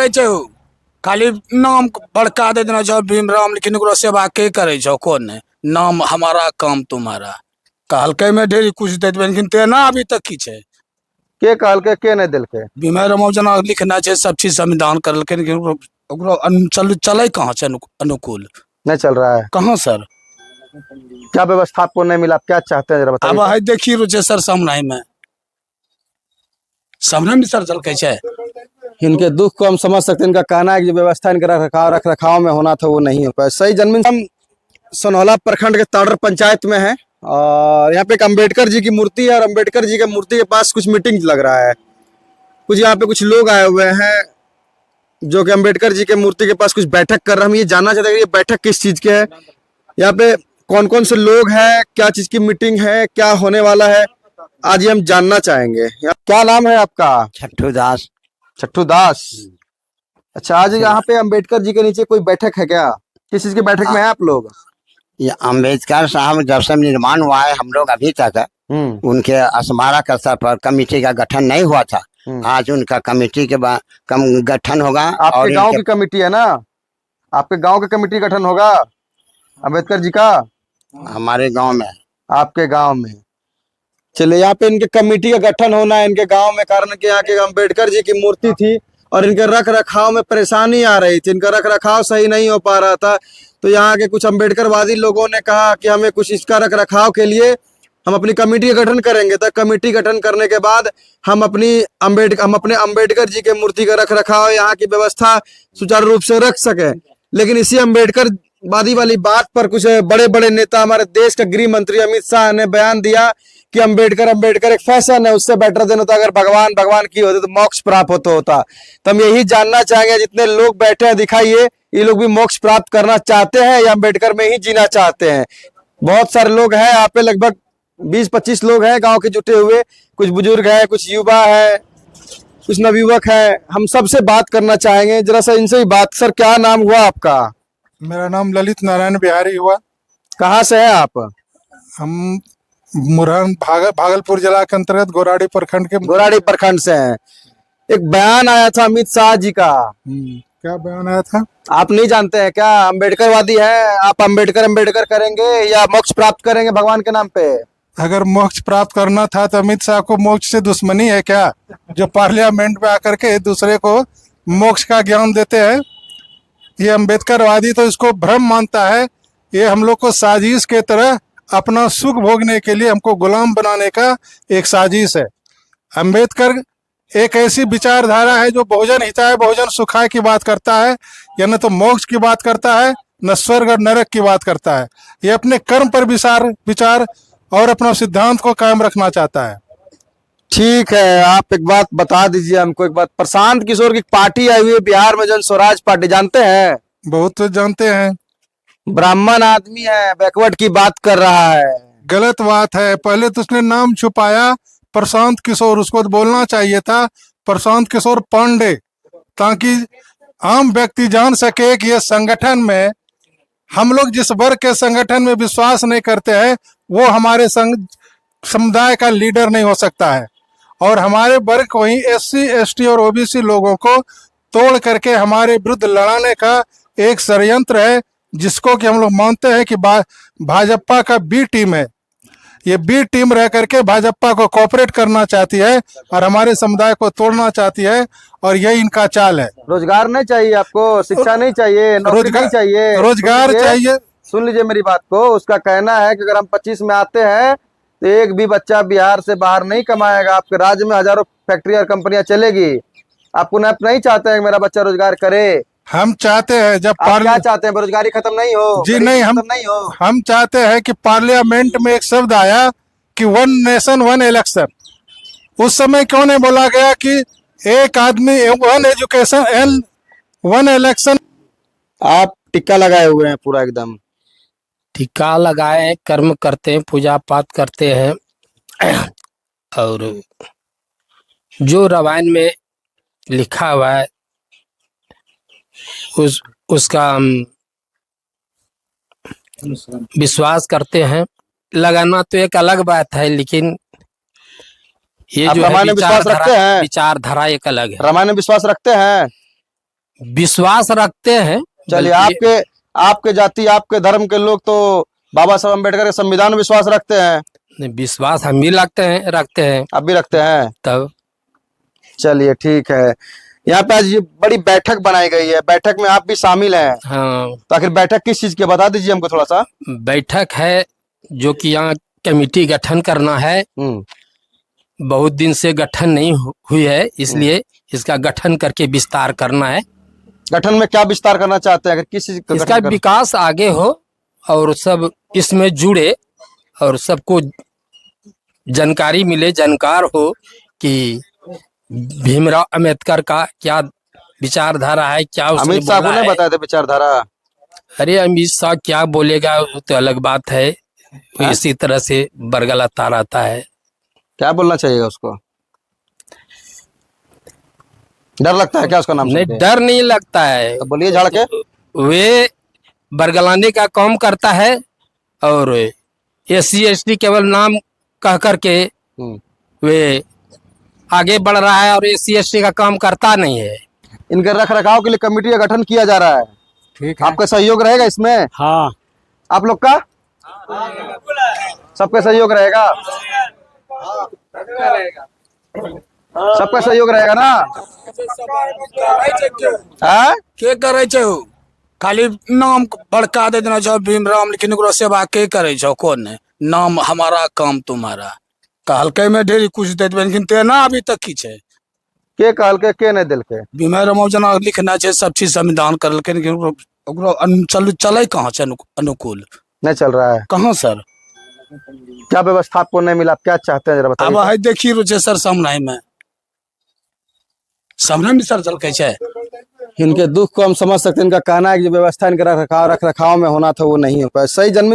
करे छो, खाली नाम बड़का दे देना छो भीमराव, लेकिन ओकरो सेवा के करे छो? कौन है? नाम हमारा काम तुम्हारा कहलकै में ढेरी कुछ दे देबै, लेकिन तेना अभी तक की छै? के कहलकै के नहीं दिलकै? भीमराव जना लिखना छै, सब चीज संविधान करलकै, लेकिन ओकरो चले कहाँ से अनुकूल? नहीं चल रहा है। कहाँ सर? क्या व्यवस्था आपको नहीं मिला? आप क्या चाहते हैं जरा अब बताइए। है देखिए रुचे सर सामने में सर चलके छै। इनके दुख को हम समझ सकते हैं। इनका कहना है कि जो व्यवस्था इनके रख रखाव में होना था वो नहीं हो पाया। सही जन्मीन हम सनहौला प्रखंड के ताड़र पंचायत में है और यहाँ पे एक अम्बेडकर जी की मूर्ति है और अम्बेडकर जी की मूर्ति के पास कुछ मीटिंग लग रहा है। कुछ यहाँ पे कुछ लोग आए हुए हैं जो कि अम्बेडकर जी के मूर्ति के पास कुछ बैठक कर रहे हैं। हम ये जानना चाहते हैं कि ये बैठक किस चीज के है, यहाँ पे कौन कौन से लोग हैं, क्या चीज की मीटिंग है, क्या होने वाला है, आज ये हम जानना चाहेंगे। क्या नाम है आपका? छट्टू दास। छट्टू दास। अच्छा, आज यहाँ पे अम्बेडकर जी के नीचे कोई बैठक है क्या? किस चीज की बैठक में है आप लोग? ये अम्बेडकर साहब जब से निर्माण हुआ है हम लोग अभी तक उनके स्मारक स्तर पर कमेटी का गठन नहीं हुआ था। आज उनका कमेटी के बाद गठन होगा। आपके गांव की कमेटी है ना? आपके गांव की कमेटी गठन होगा अम्बेडकर जी का? हमारे गांव में। आपके गांव में? चलिए, यहाँ पे इनके कमेटी का गठन होना है इनके गांव में, कारण कि यहाँ के अम्बेडकर जी की मूर्ति थी और इनके रख रखाव में परेशानी आ रही थी। इनका रख रखाव सही नहीं हो पा रहा था, तो यहाँ के कुछ अम्बेडकरवादी लोगों ने कहा कि हमें कुछ इसका रख रखाव के लिए हम अपनी कमेटी का गठन करेंगे। तो कमेटी गठन करने के बाद हम अपने अम्बेडकर जी के मूर्ति का रख रखाव, यहाँ की व्यवस्था सुचारू रूप से रख सके। लेकिन इसी अम्बेडकर वादी वाली बात पर कुछ बड़े बड़े नेता, हमारे देश के गृह मंत्री अमित शाह ने बयान दिया कि अम्बेडकर एक फैशन है, उससे बेटर दिन होता अगर भगवान की होते तो मोक्ष प्राप्त होता। तो हम यही जानना चाहेंगे, जितने लोग बैठे हैं दिखाइए, ये लोग भी मोक्ष प्राप्त करना चाहते हैं या अम्बेडकर में ही जीना चाहते हैं? बहुत सारे लोग हैं यहाँ पे, लगभग 20-25 लोग हैं गांव के जुटे हुए। कुछ बुजुर्ग हैं, कुछ युवा है, कुछ नवयुवक है। हम सबसे बात करना चाहेंगे, जरा सा इनसे ही बात। सर, क्या नाम हुआ आपका? मेरा नाम ललित नारायण बिहारी हुआ। कहाँ से है आप? हम मुरहन भागलपुर जिला के अंतर्गत गोराड़ी प्रखंड से हैं। एक बयान आया था अमित शाह जी का। क्या बयान आया था? आप नहीं जानते हैं क्या? अम्बेडकरवादी है आप, अम्बेडकर करेंगे या मोक्ष प्राप्त करेंगे भगवान के नाम पे? अगर मोक्ष प्राप्त करना था तो अमित शाह को मोक्ष से दुश्मनी है क्या, जो पार्लियामेंट में आकर के दूसरे को मोक्ष का ज्ञान देते हैं? ये अम्बेडकरवादी तो इसको भ्रम मानता है। ये हम लोग को साजिश के तरह अपना सुख भोगने के लिए हमको गुलाम बनाने का एक साजिश है। अम्बेडकर एक ऐसी विचारधारा है जो बहुजन हिताय बहुजन सुखाय की बात करता है, या न तो मोक्ष की बात करता है, न स्वर्ग और नरक की बात करता है। ये अपने कर्म पर विचार और अपना सिद्धांत को कायम रखना चाहता है। ठीक है, आप एक बात बता दीजिए हमको। एक बात, प्रशांत किशोर की पार्टी आई हुई है बिहार में, जन स्वराज पार्टी, जानते हैं? बहुत जानते हैं। ब्राह्मण आदमी है, बैकवर्ड की बात कर रहा है। गलत बात है। पहले तो उसने नाम छुपाया प्रशांत किशोर, उसको तो बोलना चाहिए था प्रशांत किशोर पांडे, ताकि आम व्यक्ति जान सके कि ये संगठन में हम लोग जिस वर्ग के संगठन में विश्वास नहीं करते हैं वो हमारे समुदाय का लीडर नहीं हो सकता है। और हमारे वर्ग को ही SC ST और OBC लोगों को तोड़ करके हमारे विरुद्ध लड़ाने का एक षड्यंत्र है, जिसको कि हम लोग मानते हैं कि भाजपा का बी टीम है। ये बी टीम रह करके भाजपा को कोऑपरेट करना चाहती है और हमारे समुदाय को तोड़ना चाहती है, और यही इनका चाल है। रोजगार नहीं चाहिए आपको, शिक्षा नहीं चाहिए, नौकरी नहीं चाहिए, रोजगार चाहिए। सुन लीजिए मेरी बात को। उसका कहना है कि अगर हम 25 में आते हैं तो एक भी बच्चा बिहार से बाहर नहीं कमाएगा। आपके राज्य में हजारों फैक्ट्री और कंपनियां चलेगी। आपको नहीं चाहते हैं मेरा बच्चा रोजगार करे? हम चाहते हैं जब क्या चाहते हैं? बेरोजगारी खत्म नहीं हो? जी नहीं, हम चाहते हैं कि पार्लियामेंट में एक शब्द आया कि 1 नेशन 1 इलेक्शन। उस समय क्यों नहीं बोला गया कि एक आदमी 1 एजुकेशन एंड 1 इलेक्शन? आप टिक्का लगाए हुए हैं पूरा एकदम। टिक्का लगाए, कर्म करते हैं, पूजा पाठ करते हैं, और जो रामायण में लिखा हुआ है उसका हम विश्वास करते हैं। लगाना तो एक अलग बात है, लेकिन ये जो है विचारधारा एक अलग है। रामायण में विश्वास रखते हैं? विश्वास रखते हैं। चलिए, बल्कि आपके जाति, आपके धर्म के लोग तो बाबा साहब अम्बेडकर के संविधान में विश्वास रखते हैं। विश्वास हम भी रखते हैं आप भी रखते हैं? तब। चलिए ठीक है। यहाँ पे आज ये बड़ी बैठक बनाई गई है, बैठक में आप भी शामिल हैं। हाँ, तो आखिर बैठक किस चीज की बता दीजिए हमको थोड़ा सा। बैठक है जो कि यहाँ कमेटी गठन करना है। बहुत दिन से गठन नहीं हुई है, इसलिए इसका गठन करके विस्तार करना है। गठन में क्या विस्तार करना चाहते हैं? अगर किस चीज का इसका गठन विकास आगे हो और सब इसमें जुड़े और सबको जानकारी मिले, जानकार हो कि भीमराव अंबेडकर का क्या विचारधारा है, क्या उसने अमित शाह को बोला नहीं है। बताए थे विचारधारा? अरे अमित शाह क्या बोलेगा वो तो अलग बात है, वो इसी तरह से बरगलाता रहता है। क्या बोलना चाहिएगा उसको? डर लगता है क्या उसका नाम नहीं, सुन के? डर नहीं लगता है। तो बोलिए झाड़ के। वे बरगलाने का काम करता है और SC/ST केवल नाम कह करके वे आगे बढ़ रहा है और SC/ST का काम करता नहीं है। इनके रख रखाव के लिए कमेटी का गठन किया जा रहा है। ठीक आपका सहयोग रहेगा इसमें? हाँ, आप लोग का सबका सहयोग रहेगा? सबका सहयोग रहेगा ना? हाँ? के करे छो? खाली नाम भड़का दे देना छो भीमराव, लेकिन ओकरो सेवा के करे छो? कौन है? नाम हमारा काम तुम्हारा कहलकै में ढेरी कुछ देते, लेकिन तेना अभी तक की छे? के कहलके के नहीं दिलके? भीमराव जना लिखना छे, सब चीज संविधान करलकै, लेकिन ओकरो चले कहाँ छे अनुकूल? नहीं चल रहा है। कहाँ सर? क्या व्यवस्था आपको नहीं मिला? आप क्या चाहते हैं जरा अब बताइए। है देखिए रुचे सर सामने में सर चल कैसे? इनके दुख को हम समझ सकते हैं। इनका कहना है कि जो व्यवस्था इनके रख रखाव में होना था वो नहीं हो पाया। सही जन्म